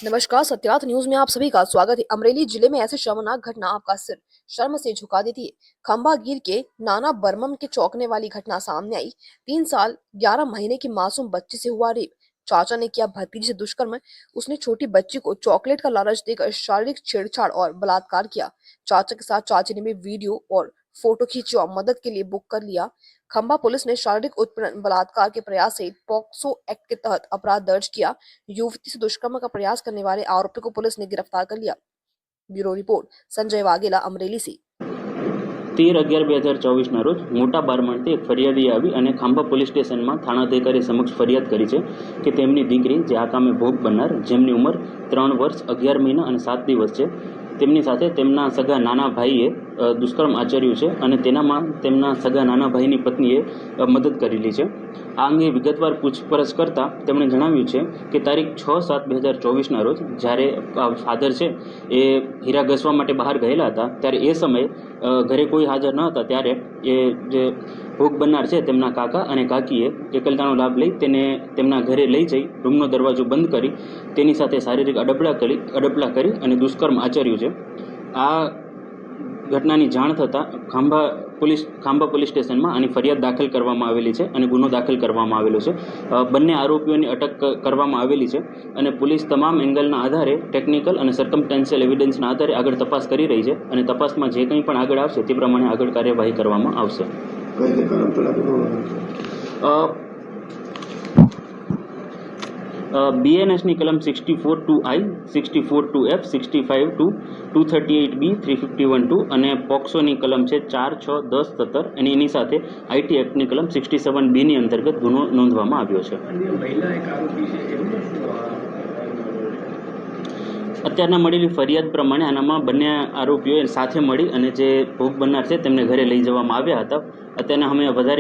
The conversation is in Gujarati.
नमस्कार, सत्यार्थ न्यूज में आप सभी का स्वागत है। अमरेली जिले में ऐसी शर्मनाक घटना आपका सिर शर्म से झुका देती है। खंबा गिर के नाना बर्मम के चौंकने वाली घटना सामने आई। 3 साल 11 महीने की मासूम बच्ची से हुआ रेप। चाचा ने किया भतीजे से दुष्कर्म। उसने छोटी बच्ची को चॉकलेट का लालच देकर शारीरिक छेड़छाड़ और बलात्कार किया। चाचा के साथ चाची ने भी वीडियो और फोटो खींची और मदद के लिए बुक कर लिया। खंबा पुलिस ने शारीरिक उत्पीड़न बलात्कार के प्रयास से पॉक्सो एक्ट के तहत अपराध दर्ज किया। युवती से दुष्कर्म का प्रयास करने वाले आरोपी को पुलिस ने गिरफ्तार कर लिया। ब्यूरो रिपोर्ट संजय वाघेला, अमरेली से। 13/11/2024 રોજ મોટા બારમાણથી એક ફરિયાદી આવી અને ખાંભા પોલીસ સ્ટેશનમાં થાણાધિકારી સમક્ષ ફરિયાદ કરી છે કે તેમની દીકરી જે આ કામે ભોગ બનનાર, જેમની ઉંમર 3 વર્ષ 11 મહિના અને 7 દિવસ છે, તેમની સાથે તેમના સગા નાના ભાઈએ દુષ્કર્મ આચર્યું છે અને તેનામાં તેમના સગા નાના ભાઈની પત્નીએ મદદ કરેલી છે। આ અંગે વિગતવાર પૂછપરછ કરતાં તેમણે જણાવ્યું છે કે તારીખ 6/7/2024 રોજ જ્યારે ફાધર છે એ હીરા ઘસવા માટે બહાર ગયેલા હતા, ત્યારે એ સમયે ઘરે કોઈ હાજર ન હતા। ત્યારે એ જે ભોગ બનનાર છે તેમના કાકા અને કાકીએ એકલતાનો લાભ લઈ તેને તેમના ઘરે લઈ જઈ રૂમનો દરવાજો બંધ કરી તેની સાથે શારીરિક અડપલા કરી અને દુષ્કર્મ આચર્યું છે। આ ઘટનાની જાણ થતાં ખાંભા પોલીસ સ્ટેશનમાં આની ફરિયાદ દાખલ કરવામાં આવેલી છે અને ગુનો દાખલ કરવામાં આવેલો છે। બંને આરોપીઓની અટક કરવામાં આવેલી છે અને પોલીસ તમામ એંગલના આધારે ટેકનિકલ અને સર્કમસ્ટેન્શિયલ એવિડન્સના આધારે આગળ તપાસ કરી રહી છે અને તપાસમાં જે કંઈ પણ આગળ આવશે તે પ્રમાણે આગળ કાર્યવાહી કરવામાં આવશે। BNSની કલમ 64(2)I, 64(2)F, 65(2), 238B, 351(2) અને પોક્સોની કલમ છે 4, 6, 10, 17 અને એની સાથે IT એક્ટની કલમ 67Bની અંતર્ગત ગુનો નોંધવામાં આવ્યો છે। અત્યારના મળેલી ફરિયાદ પ્રમાણે આનામાં બંને આરોપીઓએ સાથે મળી અને જે ભોગ બનનાર છે તેમને ઘરે લઈ જવામાં આવ્યા હતા। અત્યારના અમે વધારે